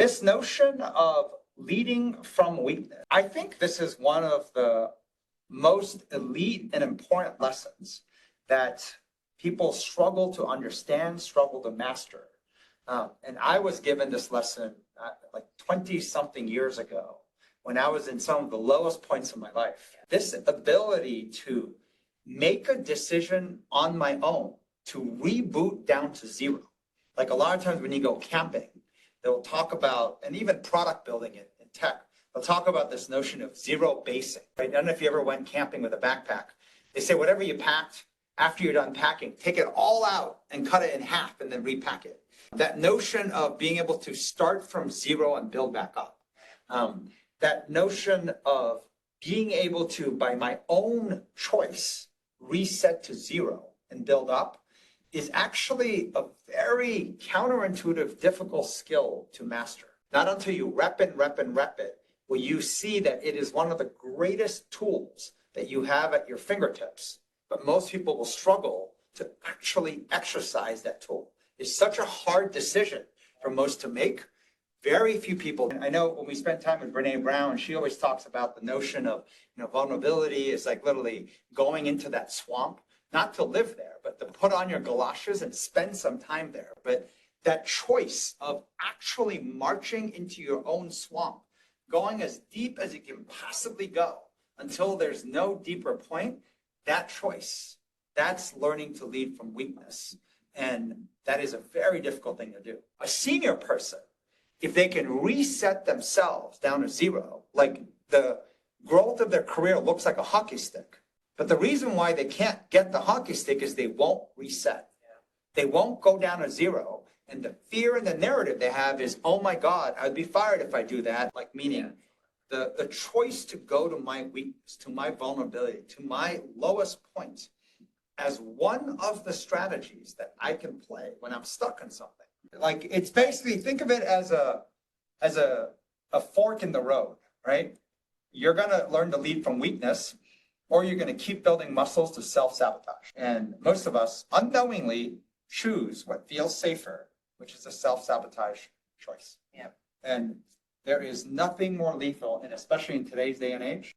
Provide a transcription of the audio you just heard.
This notion of leading from weakness, I think this is one of the most elite and important lessons that people struggle to understand, struggle to master. And I was given this lesson like 20 something years ago when I was in some of the lowest points of my life. This ability to make a decision on my own, to reboot down to zero. Like a lot of times when you go camping, they'll talk about, and even product building in tech, they'll talk about this notion of zero basing. Right? I don't know if you ever went camping with a backpack. They say whatever you packed, after you're done packing, take it all out and cut it in half and then repack it. That notion of being able to start from zero and build back up. That notion of being able to, by my own choice, reset to zero and build up is actually a very counterintuitive, difficult skill to master. Not until you rep it will you see that it is one of the greatest tools that you have at your fingertips. But most people will struggle to actually exercise that tool. It's such a hard decision for most to make. Very few people. And I know when we spend time with Brene Brown, she always talks about the notion of vulnerability is like literally going into that swamp, not to live there, but to put on your galoshes and spend some time there. But that choice of actually marching into your own swamp, going as deep as you can possibly go until there's no deeper point, that choice, that's learning to lead from weakness. And that is a very difficult thing to do. A senior person, if they can reset themselves down to zero, like the growth of their career looks like a hockey stick. But the reason why they can't get the hockey stick is they won't reset. They won't go down to zero. And the fear and the narrative they have is, oh my God, I'd be fired if I do that. Like meaning the choice to go to my weakness, to my vulnerability, to my lowest point as one of the strategies that I can play when I'm stuck in something. Like it's basically, think of it as a fork in the road, right? You're gonna learn to lead from weakness, or you're gonna keep building muscles to self-sabotage. And most of us unknowingly choose what feels safer, which is a self-sabotage choice. Yeah. And there is nothing more lethal, and especially in today's day and age,